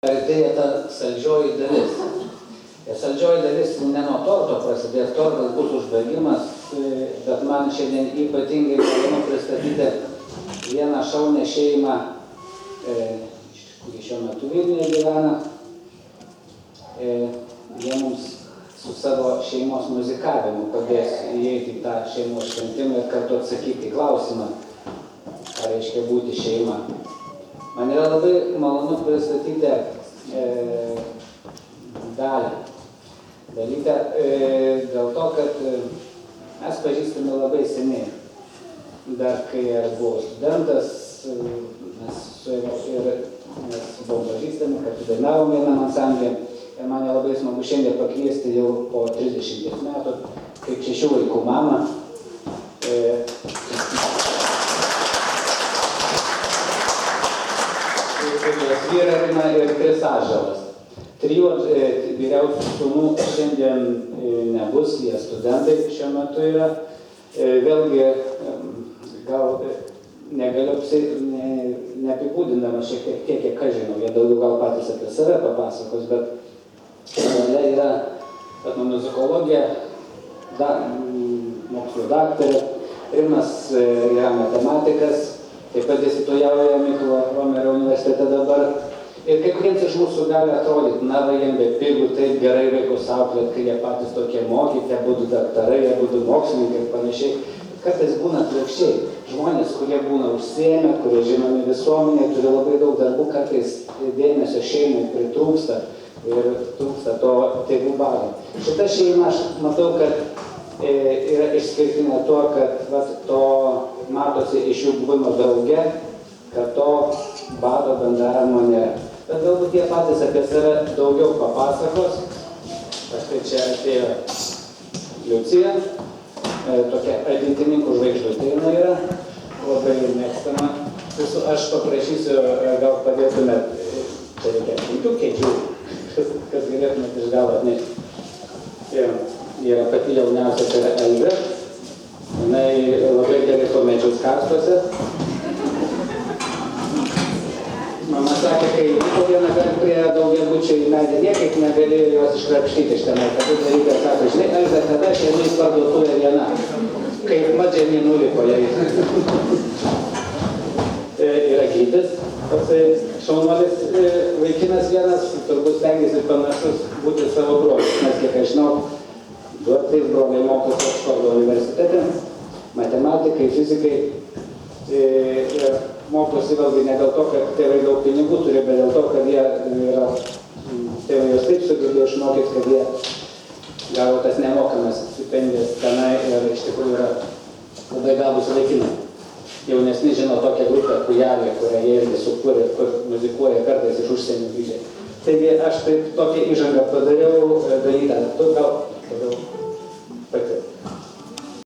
Artėja ta saldžioji dalis. Ir saldžioji dalis ne nuo torto prasidės, tortas bus užbaigimas, bet man šiandien ypatingai malonu pristatyti vieną šaunę šeimą, kuri šiuo metu Vilniuje gyvena. Jie mums su savo šeimos muzikavimu padės įeiti į tą šeimos šventimą ir kartu atsakyti į klausimą, ką reiškia būti šeima. Man yra labai malonu pristatyti dalyką dėl to, kad mes pažįstame labai seniai. Dar kai aš buvau studentas, mes buvom pažįstami, kad dainavom vienam ansamblį. Ir man labai smagu šiandien pakviesti jau po 30 metų, kaip 6 vaikų mamą. Vyrą Rima ir Kris Ąžuolas. 3 vyriausių sūnų šiandien nebus, jie studentai šiuo metu yra. Vėlgi, gal negaliu neapibūdindama šiek tiek, kiek aš žinau, jie daugiau gal patys apie save papasakos, bet jie yra etnomuzikologija, mokslo daktarė, Rimas yra matematikas, taip pat dėstytojauja Mykolo Romerio universitete dabar. Ir kai kuriems iš mūsų gali atrodyti, na, jiem bepigu, taip gerai vaikus auklėt, kai jie patys tokie mokyti, jie būtų daktarai, jie būtų mokslininkai ir panašiai. Kartais būna atvirkščiai. Žmonės, kurie būna užsiėmę, kurie žinomi visuomenėje, turi labai daug darbų, kartais dėmesio šeimai pritrūksta ir trūksta to tėvų bado. Šita šeima, aš matau, kad yra išskirtinė tuo, kad to matosi iš jų buvimo drauge, kad to bado bendravimo nėra. Bet galbūt jie patys apie save daugiau papasakos. Štai čia atėjo Liucija, tokia ateitininkų žvaigždutė yra, labai mėgstama. Aš paprašysiu, gal padėtumėt, čia reikia 5 kėdžių, kad galėtumėt iš galo atnešti. Yra pati jauniausia, tai yra Elvė. Jinai labai gerai po medžius karstosi. Mama sakė, kai vyko vieną kartą prie daugiabučio į medį, niekaip negalėjo jos iškrapštyti iš tenai. Tada dalykas sako, žinai, Elvė, tada aš einu į parduotuvę viena. Kaip madžiai nulipo jai. Yra Gytis, toksai šaunuolis vaikinas vienas, turbūt stengiasi panašus būti savo brolius. Nes kiek aš žinau, 2-3 broliai mokosi Oksfordo universitete, matematikai, fizikai. Mokosi vėlgi ne dėl to, kad tėvai daug pinigų turi, bet dėl to, kad jie yra, tėvai jos taip sugebėjo išmokyti, kad jie gavo tas nemokamas stipendijas tenai ir iš tikrųjų yra labai gabūs vaikinai. Jaunesni žino tokią grupę Kujalė, kurią jie irgi sukūrė, kur muzikuoja kartais iš užsienio grįžę. Taigi aš taip tokią įžangą padariau, Dalyta, tu gal